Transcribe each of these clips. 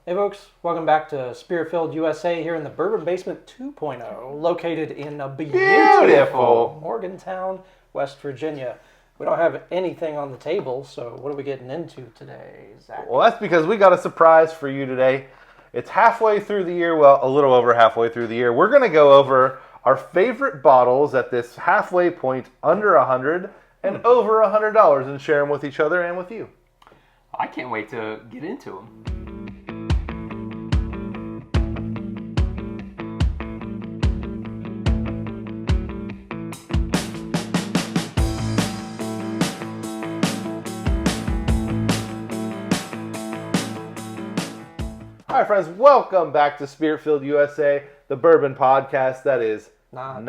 Hey folks, welcome back to Spirit-Filled USA here in the Bourbon Basement 2.0, located in a beautiful Morgantown, West Virginia. We don't have anything on the table, so what are we getting into today, Zach? Well, that's because we got a surprise for you today. It's halfway through the year, well, a little over halfway through the year. We're going to go over our favorite bottles at this halfway point, under $100 and over $100, and share them with each other and with you. I can't wait to get into them. All right, friends, welcome back to Spirit-Filled USA, the bourbon podcast that is Not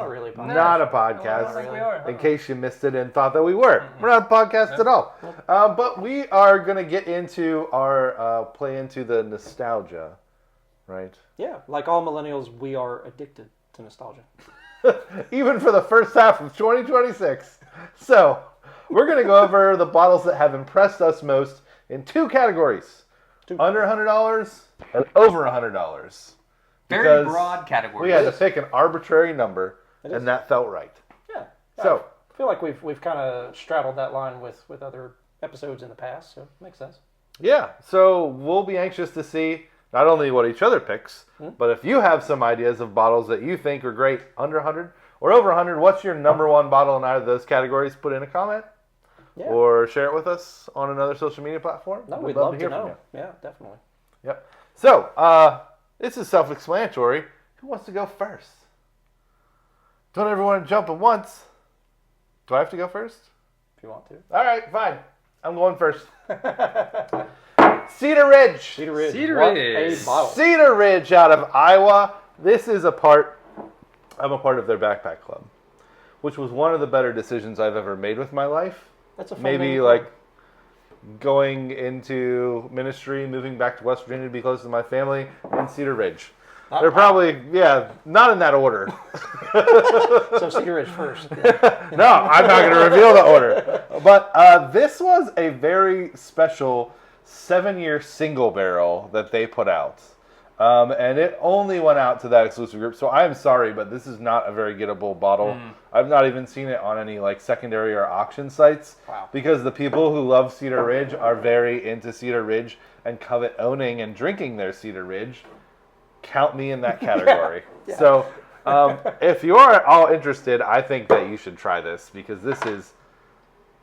really a podcast. Not a podcast. I don't think we are. In case you missed it and thought that we were. We're not a podcast at all. But we are going to get into our play into the nostalgia, right? Yeah, like all millennials, we are addicted to nostalgia. Even for the first half of 2026. So, we're going to go over the bottles that have impressed us most in two categories. Under $100 and over $100. Very broad categories. We had to pick an arbitrary number, and that felt right. Yeah. So, I feel like we've kind of straddled that line with other episodes in the past, so it makes sense. yeah. So, we'll be anxious to see not only what each other picks, but if you have some ideas of bottles that you think are great under 100 or over 100, what's your number one bottle in either of those categories? Put in a comment. Yeah. Or share it with us on another social media platform. No, we'd love to hear from know. Yeah, definitely. you. Yep. So, this is self-explanatory. Who wants to go first? Don't everyone jump at once. Do I have to go first? If you want to. All right, fine. I'm going first. Cedar Ridge. Cedar Ridge. Cedar What Ridge. a bottle. Cedar Ridge out of Iowa. This is I'm a part of their backpack club, which was one of the better decisions I've ever made with my life. That's a fun Maybe name. like going into ministry, moving back to West Virginia to be close to my family, and Cedar Ridge. They're probably, not in that order. So Cedar Ridge first. No, I'm not going to reveal the order. But this was a very special 7-year single barrel that they put out. And it only went out to that exclusive group. So I'm sorry, but this is not a very gettable bottle. I've not even seen it on any like secondary or auction sites. Wow. Because the people who love Cedar Ridge are very into Cedar Ridge and covet owning and drinking their Cedar Ridge. Count me in that category. Yeah. So if you are all interested, I think that you should try this because this is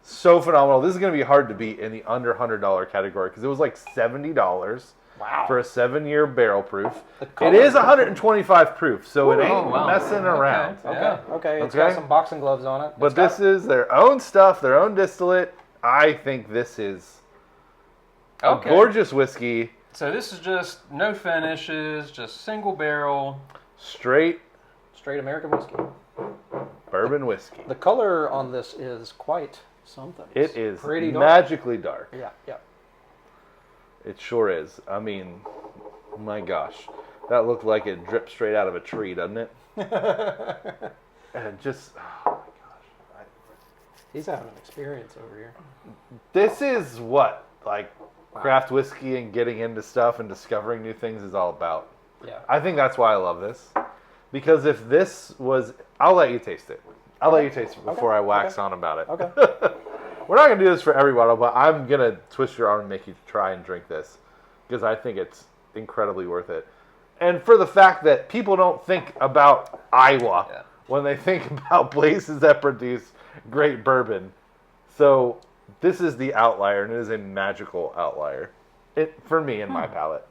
so phenomenal. This is going to be hard to beat in the under $100 category because it was like $70. Wow. For a 7-year barrel proof. color- It is 125 proof, so it ain't wow. messing around. Okay. It's got some boxing gloves on it. But this is their own stuff, their own distillate. I think this is a gorgeous whiskey. So this is just no finishes, just single barrel. Straight American whiskey. bourbon whiskey. The color on this is quite something. It is pretty dark. magically dark. Yeah. It sure is. I mean, my gosh. That looked like it dripped straight out of a tree, doesn't it? And just, oh my gosh. He's having an experience over here. This is what, like, craft whiskey and getting into stuff and discovering new things is all about. Yeah. I think that's why I love this. Because if this was... I'll let you taste it. I'll let you taste it before I wax on about it. Okay. We're not going to do this for every bottle, but I'm going to twist your arm and make you try and drink this. Because I think it's incredibly worth it. And for the fact that people don't think about Iowa when they think about places that produce great bourbon. So this is the outlier, and it is a magical outlier. For me, in my palate.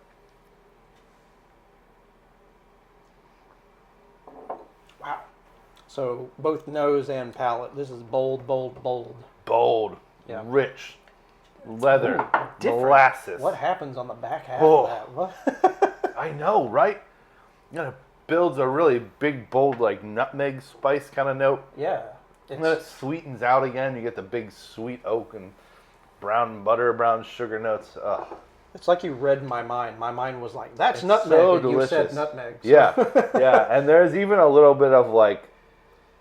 Wow. So both nose and palate. This is bold. Bold, rich, leather, molasses. What happens on the back half Oh. of that? What? I know, right? It builds a really big, bold, like nutmeg spice kind of note. Yeah. And then it sweetens out again. You get the big sweet oak and brown butter, brown sugar notes. Ugh. It's like you read my mind. My mind was like, that's It's nutmeg. so and you delicious. said nutmeg. So. Yeah. And there's even a little bit of like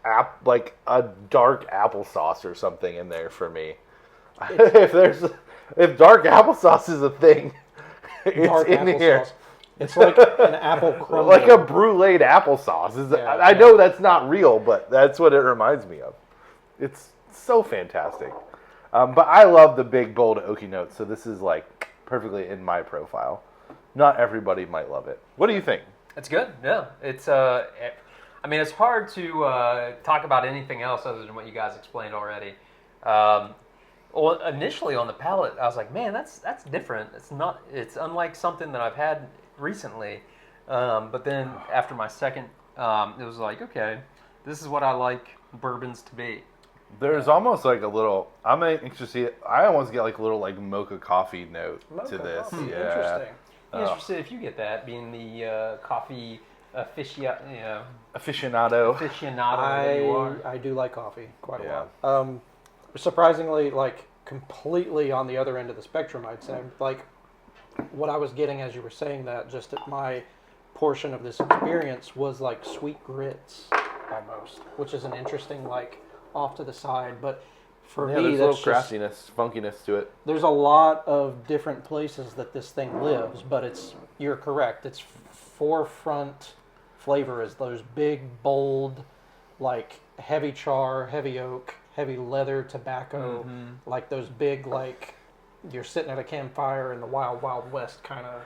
a dark applesauce or something in there for me. If dark applesauce is a thing, dark in here. applesauce. It's like an apple crumble. Like a bruleed applesauce. I know that's not real, but that's what it reminds me of. It's so fantastic. But I love the big, bold oaky notes, so this is like perfectly in my profile. Not everybody might love it. What do you think? It's good. Yeah, it's. I mean, it's hard to talk about anything else other than what you guys explained already. Well, initially on the palate, I was like, man, that's different. It's unlike something that I've had recently. But then after my second, it was like, okay, this is what I like bourbons to be. There's almost like a little. I'm anxious to see it. I almost get like a little like mocha coffee note to this. Coffee. Yeah. Interesting. I'm interested if you get that, being the coffee aficionado that you are. I do like coffee quite a Yeah. lot. Surprisingly, like completely on the other end of the spectrum, I'd say. Like what I was getting as you were saying that, just at my portion of this experience was like sweet grits almost, which is an interesting like off to the side, but for me, there's a that's little just, craftiness, funkiness to it. there's a lot of different places that this thing lives, but you're correct. Its forefront flavor is those big, bold, like heavy char, heavy oak, heavy leather tobacco, like those big, like you're sitting at a campfire in the wild, wild west kind of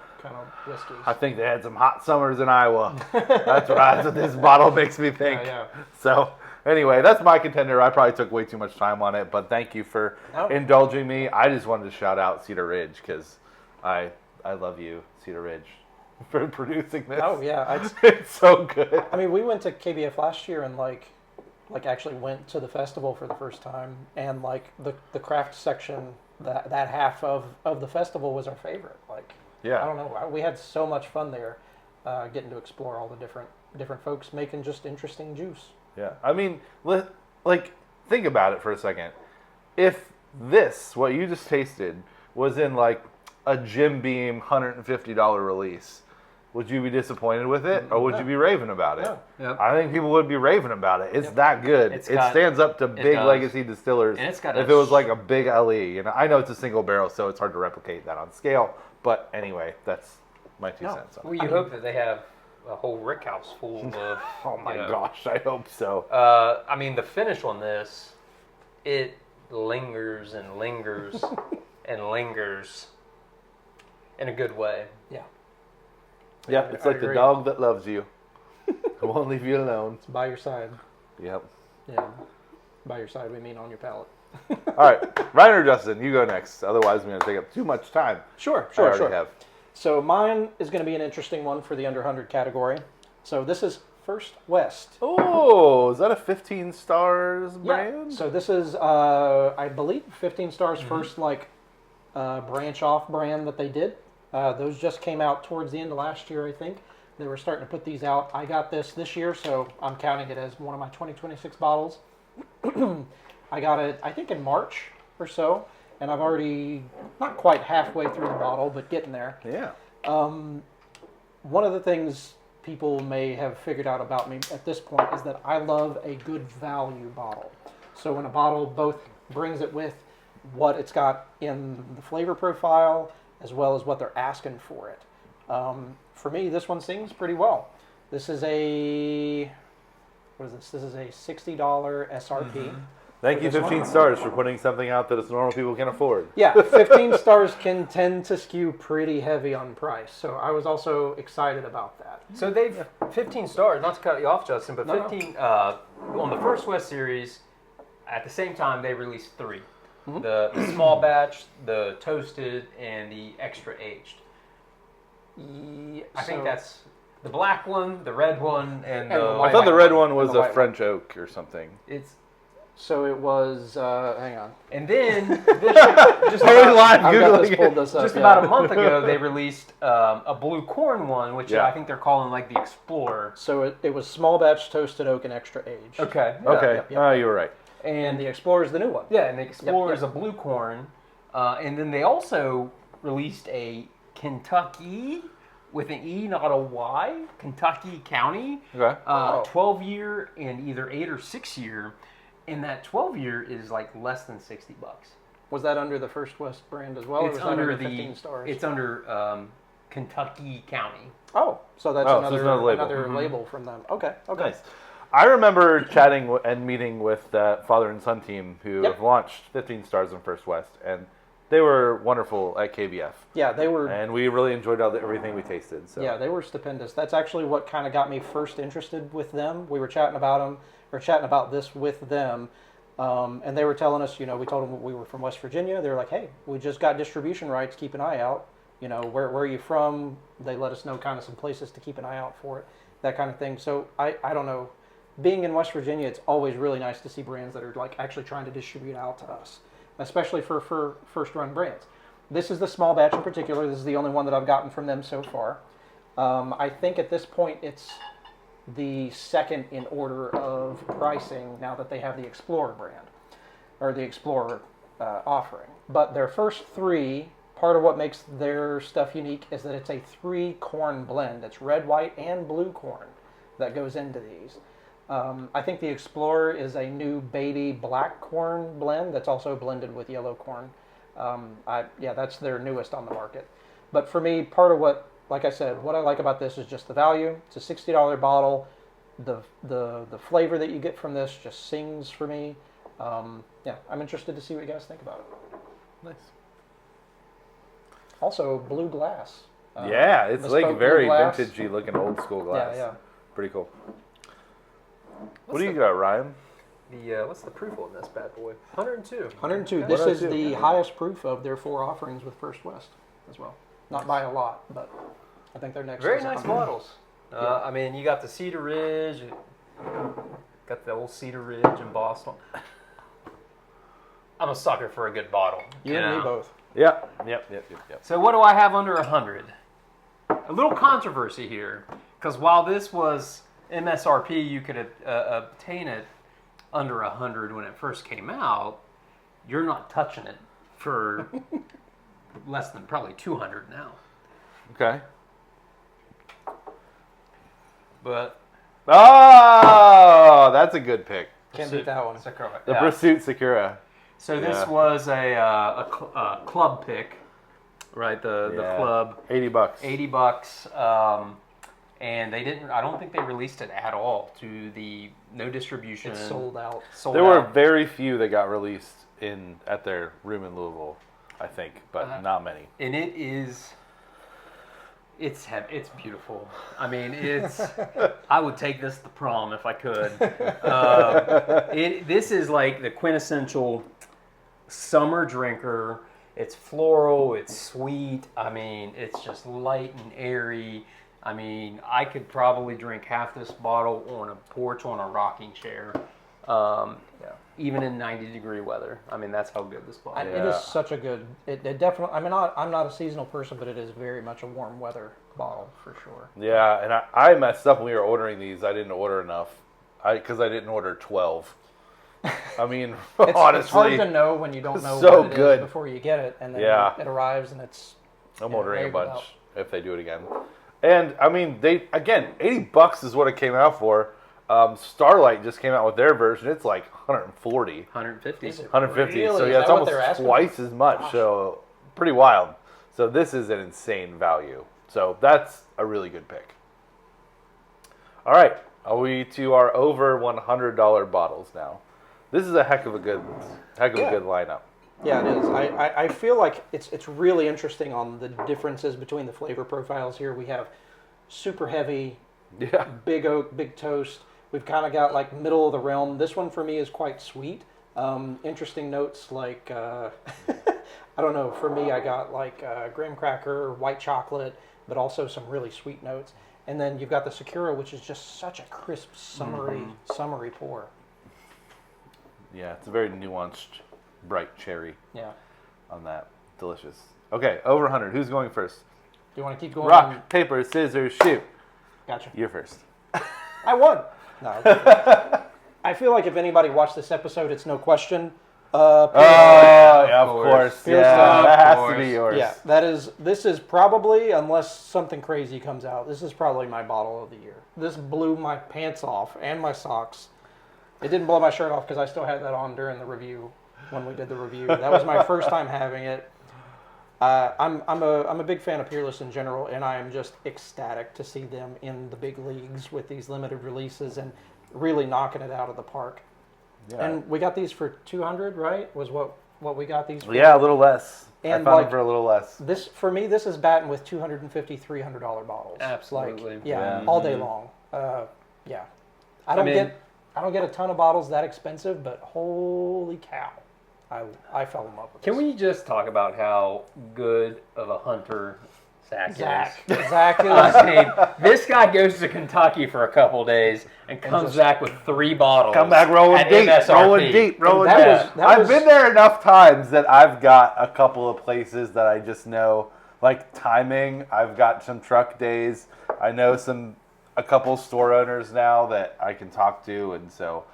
whiskeys. I think they had some hot summers in Iowa. That's what this bottle makes me think. Yeah. So anyway, that's my contender. I probably took way too much time on it, but thank you for indulging me. I just wanted to shout out Cedar Ridge because I love you, Cedar Ridge, for producing this. Oh yeah, It's so good. I mean, we went to KBF last year and like actually went to the festival for the first time, and like the craft section, that half of the festival was our favorite. Like, Yeah. I don't know, we had so much fun there, getting to explore all the different folks making just interesting juice. Yeah, I mean, like, think about it for a second. If this, what you just tasted, was in, like, a Jim Beam $150 release, would you be disappointed with it, or would you be raving about it? No. Yep. I think people would be raving about it. It's that good. It's it got- stands up to big does. legacy distillers. And it's got if a it was like a big LE, I know it's a single barrel, so it's hard to replicate that on scale. But anyway, that's my 2 cents on it. Well, you hope that they have a whole rick house full of. Oh my gosh, I hope so. I mean, the finish on this, it lingers and lingers and lingers in a good way. Yeah, Yeah, it's I like the agree. dog that loves you. It won't leave you alone. it's by your side. Yep. Yeah, by your side we mean on your palate. All right, Ryan or Justin, you go next. Otherwise, I'm going to take up too much time. Sure. I already have. So mine is going to be an interesting one for the under 100 category. So this is First West. Oh, is that a 15 stars Yeah. brand? So this is, I believe, 15 Stars' first like branch off brand that they did. Those just came out towards the end of last year, I think. They were starting to put these out. I got this year, so I'm counting it as one of my 2026 bottles. I got it, I think, in March or so, and I've already not quite halfway through the bottle, but getting there. Yeah. One of the things people may have figured out about me at this point is that I love a good value bottle. So when a bottle both brings it with what it's got in the flavor profile as well as what they're asking for it. For me, this one sings pretty well. This is a, what is this? This is a $60 SRP. Thank you, this one. 15 stars, for putting something out that us normal people can afford. Yeah, 15 stars can tend to skew pretty heavy on price. So I was also excited about that. So they've 15 stars. Not to cut you off, Justin, but No, 15 on the First West series. At the same time, they released 3: the small batch, the toasted, and the extra aged. I think that's the black one, the red one, and the. the I white thought the one. red one was And the a white French oak or something. It's So it was, hang on. and then just Totally live I've got this Googling pulled it. this up. Just yeah. about a month ago, they released a blue corn one, which Yeah. I think they're calling like the Explorer. So it was small batch, toasted oak, and extra aged. Okay. Okay, Yep. oh, you were right. And the Explorer is the new one. Yeah, and the Explorer Yep, is a blue corn, and then they also released a Kentucky with an E, not a Y, Kentucky County, Okay. 12-year and either 8 or 6 year, and that 12-year is like less than $60. Was that under the First West brand as well, or was It's that under under the 15 stars? It's under Kentucky County. Oh, so that's Oh, so it's another label. another label from them. Okay. Nice. I remember chatting and meeting with that father and son team who have launched 15 Stars in First West, and they were wonderful at KBF. Yeah, they were. And we really enjoyed everything we tasted. So. Yeah, they were stupendous. That's actually what kind of got me first interested with them. We were chatting about this with them, and they were telling us, we told them we were from West Virginia. They were like, hey, we just got distribution rights. Keep an eye out. Where are you from? They let us know kind of some places to keep an eye out for it, that kind of thing. So I don't know. Being in West Virginia, it's always really nice to see brands that are like actually trying to distribute out to us, especially for first-run brands. This is the small batch in particular. This is the only one that I've gotten from them so far. I think at this point it's the second in order of pricing now that they have the Explorer brand, or the Explorer offering. But their first three, part of what makes their stuff unique is that it's a 3-corn blend. It's red, white, and blue corn that goes into these. I think the Explorer is a new baby black corn blend that's also blended with yellow corn. That's their newest on the market. But for me, part of what I like about this is just the value. It's a $60 bottle. The flavor that you get from this just sings for me. I'm interested to see what you guys think about it. Nice. Also, blue glass. It's like very glass. vintagey looking old school glass. Yeah. Pretty cool. What do you got, Ryan? What's the proof on this bad boy? 102. 102. This is the highest proof of their 4 offerings with First West as well. Not by a lot, but I think their next. Very nice bottles. I mean, you got the Cedar Ridge. Got the old Cedar Ridge in Boston. I'm a sucker for a good bottle. You and me both. Yep. So what do I have under 100? A little controversy here, because while this was MSRP, you could obtain it under 100 when it first came out. You're not touching it for less than probably 200 now. Okay. But that's a good pick. Can't beat that one. The Pursuit Sakura. So this was a club pick, right? The club. $80. $80. And they didn't. I don't think they released it at all to the no distribution. It's sold out. There were very few that got released at their room in Louisville, I think, but not many. And it's beautiful. I mean, I would take this to prom if I could. This is like the quintessential summer drinker. It's floral. It's sweet. I mean, it's just light and airy. I mean, I could probably drink half this bottle on a porch on a rocking chair, even in 90-degree weather. I mean, that's how good this bottle is. It is such a good. It definitely. I mean, I'm not a seasonal person, but it is very much a warm weather bottle for sure. Yeah, and I messed up when we were ordering these. I didn't order enough, because I didn't order 12. I mean, honestly, it's hard to know when you don't know so what it good is before you get it, and then it arrives and it's. I'm ordering a bunch if they do it again. And I mean, $80 is what it came out for. Starlight just came out with their version. It's like 140. 150. 150. Really? So it's almost twice as much. Gosh. So pretty wild. So this is an insane value. So that's a really good pick. All right, are we to our over $100 bottles now? This is a heck of a good lineup. Yeah, it is. I feel like it's really interesting on the differences between the flavor profiles here. We have super heavy, big oak, big toast. We've kind of got like middle of the realm. This one for me is quite sweet. Interesting notes like, I don't know, for me I got like graham cracker, white chocolate, but also some really sweet notes. And then you've got the Sakura, which is just such a crisp, summery pour. Yeah, it's a very nuanced, bright cherry. Yeah. On that. Delicious. Okay, over 100. Who's going first? Do you want to keep going? Rock, paper, scissors, shoot. Gotcha. You're first. I won. No. I feel like if anybody watched this episode, it's no question. Of course. Yeah, that has to be yours. Yeah, this is probably, unless something crazy comes out, this is probably my bottle of the year. This blew my pants off and my socks. It didn't blow my shirt off because I still had that on during the review when we did the review. That was my first time having it. I'm a big fan of Peerless in general, and I am just ecstatic to see them in the big leagues with these limited releases and really knocking it out of the park. Yeah. And we got these for 200, right? Was what we got these for? Yeah, a little less. And I found like, them for a little less. This for me, this is batting with $250, $300 bottles. Absolutely. Like, Yeah. all day long. Yeah. I don't get a ton of bottles that expensive, but holy cow, I fell in love with Can this. we just talk about how good of a hunter Zach is? Zach is. I mean, this guy goes to Kentucky for a couple days and comes back with 3 bottles. Come back rolling at deep, MSRP. rolling deep, rolling that deep. was- I've been there enough times that I've got a couple of places that I just know, like timing. I've got some truck days. I know a couple store owners now that I can talk to, and so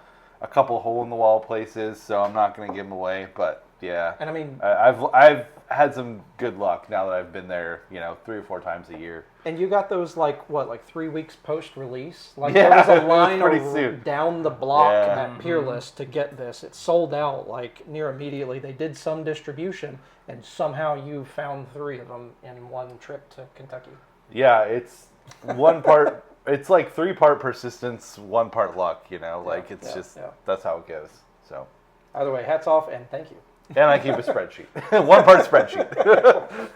a couple hole in the wall places. So I'm not going to give them away, but yeah. And I mean, I've had some good luck now that I've been there, 3 or 4 times a year. and you got those like 3 weeks post release? Like Yeah, there was it a was line pretty soon. down the block Yeah. at Peerless to get this. It sold out like near immediately. They did some distribution, and somehow you found 3 of them in one trip to Kentucky. Yeah, it's one part. It's like 3-part persistence, 1 part luck. Like it's just that's how it goes. So Either way, hats off and thank you. and I keep a spreadsheet, 1-part spreadsheet.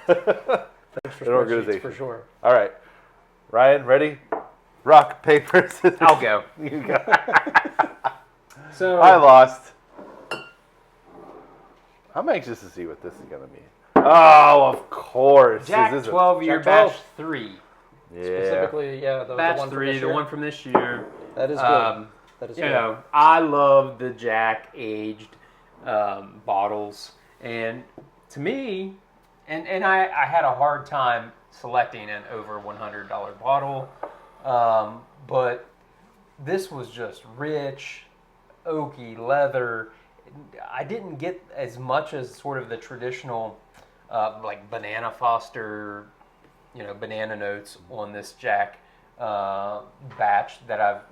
Thanks for An spreadsheets, organization. for sure. All right, Ryan, ready? Rock, paper, scissors. I'll go. You go. So I lost. I'm anxious to see what this is gonna be. Oh, of course. Jack This is 12-year Jack 12. batch 3. Yeah. Specifically, the Batch one from 3, this the year. one from this year. That is good. That is You good. know, I love the Jack aged bottles, and to me, and I had a hard time selecting an over $100 bottle, but this was just rich, oaky leather. I didn't get as much as sort of the traditional like Banana Foster, banana notes on this Jack batch that I've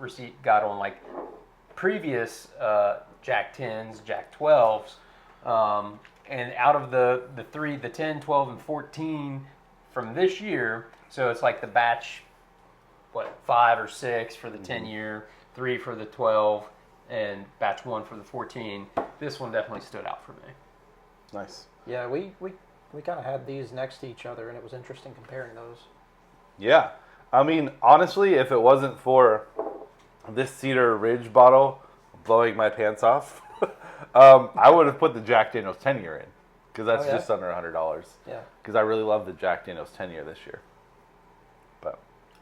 got on like previous Jack 10s, Jack 12s, and out of the 3, the 10, 12, and 14 from this year, so it's like the batch, 5 or 6 for the 10 year, 3 for the 12, and batch 1 for the 14. This one definitely stood out for me. Nice. Yeah, we kind of had these next to each other, and it was interesting comparing those. Yeah. I mean, honestly, if it wasn't for this Cedar Ridge bottle blowing my pants off, I would have put the Jack Daniel's 10-year in, because that's just under $100. Yeah. Because I really love the Jack Daniel's 10-year this year. But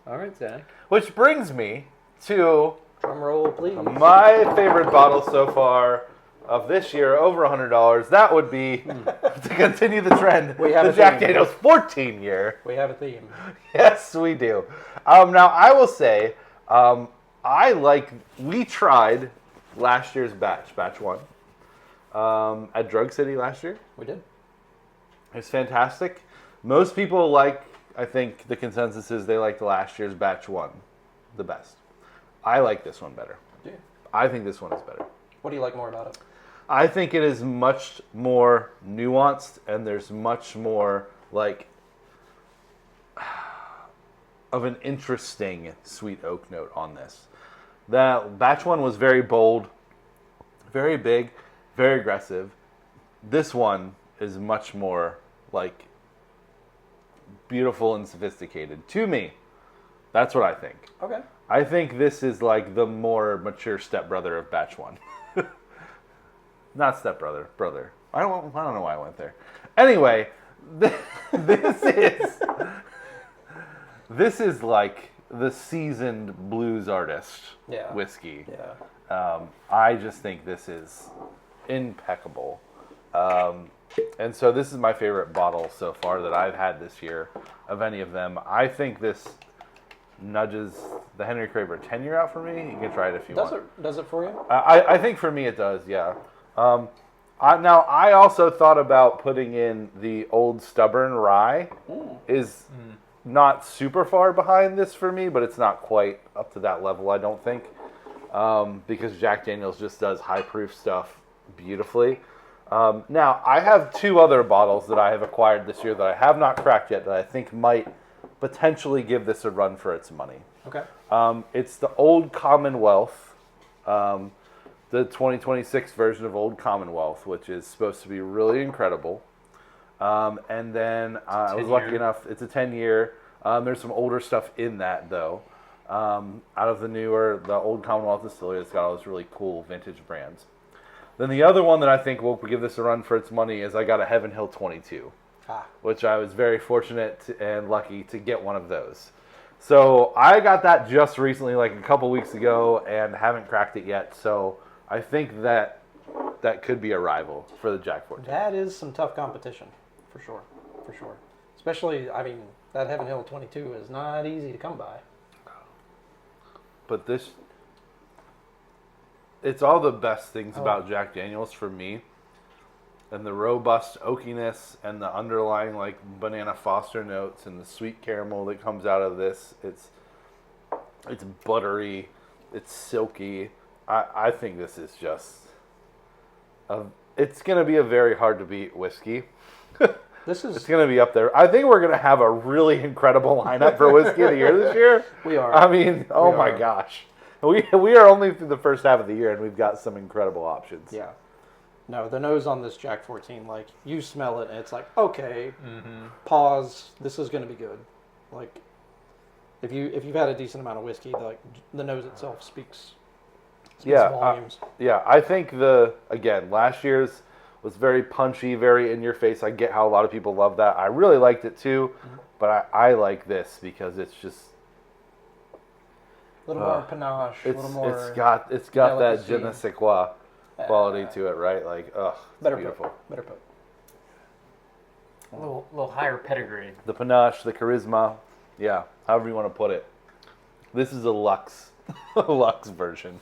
All right, Zach. which brings me to Drum roll, please. my favorite bottle so far of this year, over $100. That would be, to continue the trend, We have the a Jack theme. Daniel's 14-year. We have a theme. Yes, we do. Now, I will say, we tried last year's batch 1, at Drug City last year. We did. It's fantastic. Most people I think the consensus is they like the last year's batch 1 the best. I like this one better. Yeah. I think this one is better. What do you like more about it? I think it is much more nuanced, and there's much more of an interesting sweet oak note on this. That batch 1 was very bold, very big, very aggressive. This one is much more beautiful and sophisticated to me. That's what I think. Okay. I think this is the more mature stepbrother of batch 1. Not stepbrother, brother. I don't know why I went there. Anyway, this is like the seasoned blues artist whiskey. Yeah. I just think this is impeccable. And so this is my favorite bottle so far that I've had this year of any of them. I think this nudges the Henry Craver 10-year out for me. You can try it if you want. Does it for you? I think for me it does, yeah. Now, I also thought about putting in the Old Stubborn Rye. Is not super far behind this for me, but it's not quite up to that level, I don't think. Because Jack Daniel's just does high proof stuff beautifully. Now, I have 2 other bottles that I have acquired this year that I have not cracked yet that I think might potentially give this a run for its money. Okay. It's the Old Commonwealth, the 2026 version of Old Commonwealth, which is supposed to be really incredible. And then I was lucky enough, it's a 10-year. There's some older stuff in that, though. Out of the Old Commonwealth distillery, it's got all those really cool vintage brands. Then the other one that I think will give this a run for its money is I got a Heaven Hill 22, which I was very fortunate and lucky to get one of those. So I got that just recently, like a couple weeks ago, and haven't cracked it yet. So I think that could be a rival for the Jack 14. That is some tough competition, for sure. Especially, I mean, that Heaven Hill 22 is not easy to come by. But it's all the best things about Jack Daniels for me. And the robust oakiness and the underlying like banana Foster notes and the sweet caramel that comes out of this. It's buttery. It's silky. I think this is just... it's going to be a very hard to beat whiskey. It's going to be up there. I think we're going to have a really incredible lineup for whiskey of the year this year. We are. I mean, oh my gosh. We are only through the first half of the year, and we've got some incredible options. Yeah. No, the nose on this Jack 14, like, you smell it, and it's like, okay, pause, this is going to be good. Like, if you've had a decent amount of whiskey, like, the nose itself speaks volumes. I think last year's was very punchy, very in your face. I get how a lot of people love that. I really liked it too, but I like this because it's just a little more panache, a little more. It's got that je ne sais quoi quality to it, right? Like, it's beautiful. Better put. A little higher pedigree. The panache, the charisma, yeah, however you want to put it. This is a luxe version.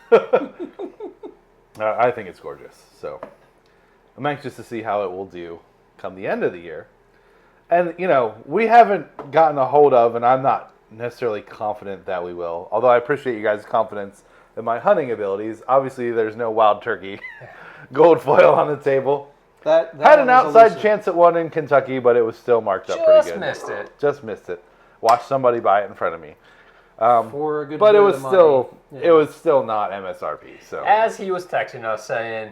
I think it's gorgeous. So I'm anxious to see how it will do come the end of the year. And, we haven't gotten a hold of, and I'm not necessarily confident that we will, although I appreciate you guys' confidence in my hunting abilities. Obviously, there's no wild turkey gold foil on the table. That had an outside chance at one in Kentucky, but it was still marked up pretty good. Just missed it. Watched somebody buy it in front of me. For a good but bit it was of still money. it was still not MSRP. So as he was texting us saying,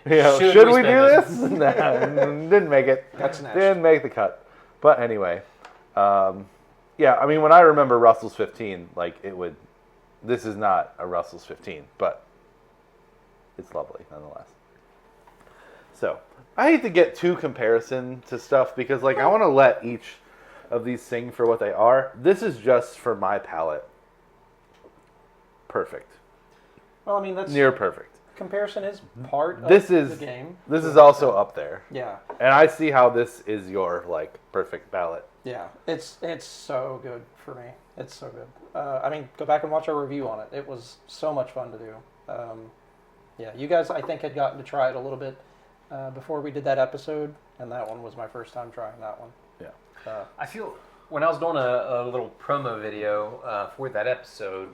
should we do this? No, didn't make it. Didn't make the cut. But anyway, I mean, when I remember Russell's 15, like this is not a Russell's 15, but it's lovely nonetheless. So I hate to get too comparison to stuff because I want to let each of these sing for what they are. This is just for my palate. Perfect. Well, I mean, that's near perfect. Comparison is part of the game. This is also up there. Yeah. And I see how this is your perfect palate. Yeah, it's so good for me. It's so good. I mean, go back and watch our review on it. It was so much fun to do. You guys, I think, had gotten to try it a little bit before we did that episode, and that one was my first time trying that one. Yeah. I feel when I was doing a little promo video for that episode,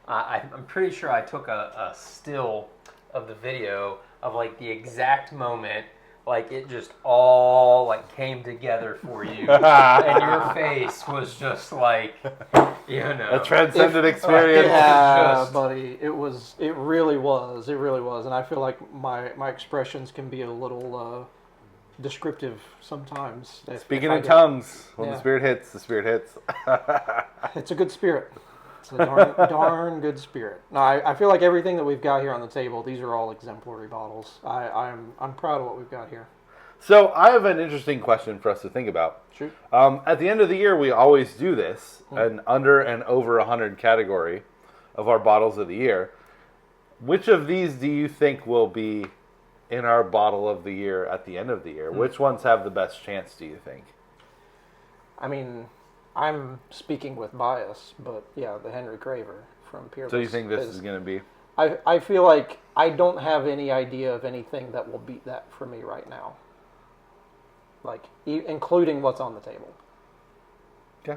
I'm pretty sure I took a still of the video of the exact moment. It just all came together for you, and your face was just a transcendent experience. Buddy, it really was, and I feel like my expressions can be a little descriptive sometimes. Speaking in tongues, when the spirit hits, It's a good spirit. It's a darn good spirit. No, I feel like everything that we've got here on the table, these are all exemplary bottles. I'm proud of what we've got here. So I have an interesting question for us to think about. Shoot. At the end of the year, we always do this, an under and over 100 category of our bottles of the year. Which of these do you think will be in our bottle of the year at the end of the year? Which ones have the best chance, do you think? I mean, I'm speaking with bias, but yeah, the Henry Craver from Peerless. So you think this is going to be? I feel like I don't have any idea of anything that will beat that for me right now. Including what's on the table. Okay.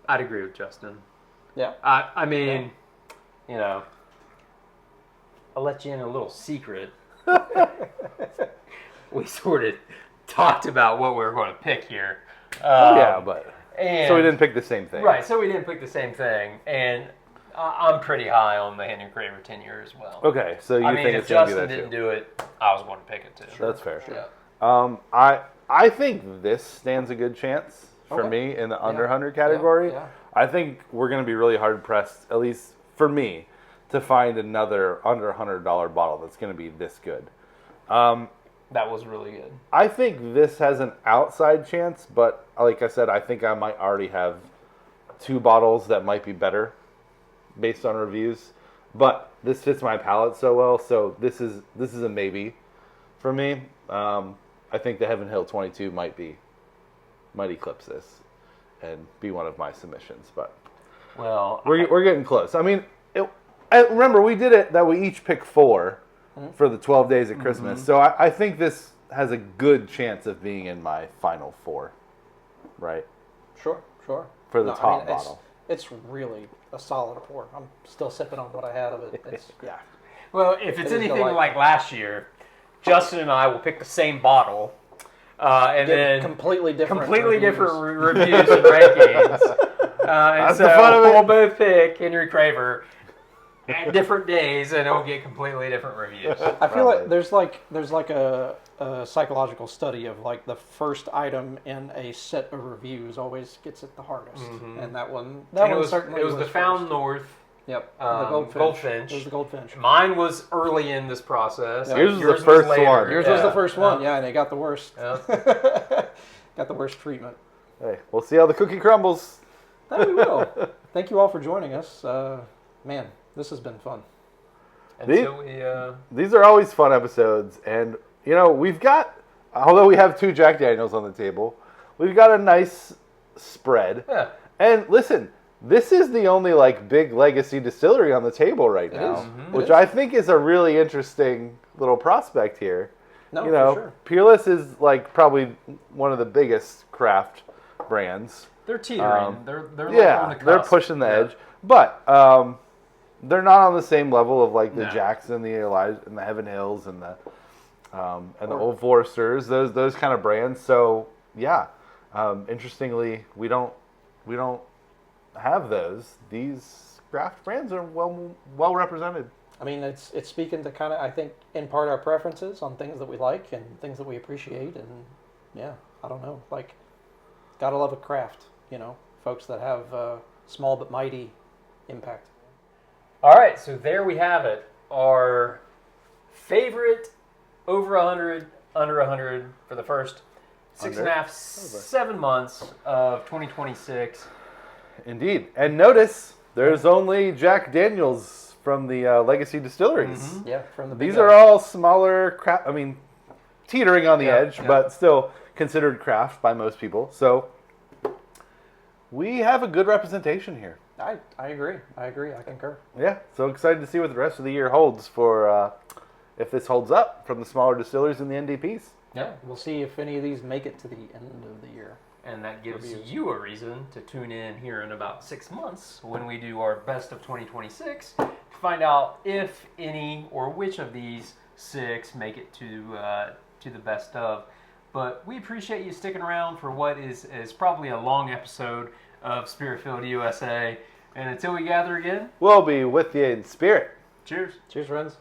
I'd agree with Justin. Yeah. I mean, I'll let you in a little secret. we sort of talked about what we were going to pick here. So we didn't pick the same thing. Right, so we didn't pick the same thing. And I'm pretty high on the Henry Craver 10-year as well. Okay, so you think if it's going to be Justin that didn't too? do it, I was going to pick it too. That's fair. Yeah. I think this stands a good chance for me in the under 100 category. Yeah. I think we're going to be really hard pressed, at least for me, to find another under $100 bottle that's going to be this good. That was really good. I think this has an outside chance, but like I said, I think I might already have 2 bottles that might be better based on reviews. But this fits my palate so well, so this is a maybe for me. I think the Heaven Hill 22 might eclipse this and be one of my submissions, but we're getting close. I mean, remember we did it that we each pick 4 for the 12 days of Christmas, so I think this has a good chance of being in my final 4, right? Sure. For the top bottle. It's really a solid pour. I'm still sipping on what I had of it. Yeah. Well, if it's It is anything delightful. like last year, Justin and I will pick the same bottle, and Give then completely different reviews and rankings. And That's so the fun of it. we'll both pick Henry Craver at different days, and it'll get completely different reviews. I feel like there's like a psychological study of like the first item in a set of reviews always gets it the hardest, and that one certainly it was the Found first. North. Yep, the Goldfinch. It was the Goldfinch. Mine was early in this process. Yeah. Yours was the first later. one. Yours was the first one, yeah, and it got the worst. Yeah. Got the worst treatment. Hey, we'll see how the cookie crumbles. That we will. Thank you all for joining us. Man, this has been fun. These are always fun episodes, and we've got, although we have 2 Jack Daniels on the table, we've got a nice spread. Yeah. And listen, this is the only big legacy distillery on the table right now, which I think is a really interesting little prospect here. No, for sure. Peerless is probably one of the biggest craft brands. They're teetering. They're on the cusp. They're pushing the edge, but they're not on the same level of the Jackson, the Elijah, and the Heaven Hills, and the Old Foresters. Those kind of brands. So yeah, interestingly, we don't have those. These craft brands are well represented. I mean, it's speaking to kind of, I think, in part our preferences on things that we like and things that we appreciate, and yeah, I don't know, gotta love a craft, folks that have small but mighty impact. All right, so there we have it. Our favorite over 100, under 100 for the first 6.5, 7 months of 2026. Indeed. And notice, there's only Jack Daniels from the legacy distilleries. Yeah, from the big These guys. are all smaller craft, teetering on the edge, yeah. but still considered craft by most people. So we have a good representation here. I agree. I concur. Yeah, so excited to see what the rest of the year holds for if this holds up from the smaller distilleries and the NDPs. Yeah, we'll see if any of these make it to the end of the year. And that gives you a reason to tune in here in about 6 months when we do our best of 2026 to find out if any or which of these 6 make it to the best of. But we appreciate you sticking around for what is probably a long episode of Spirit Filled USA. And until we gather again, We'll be with you in spirit. cheers. Cheers, friends.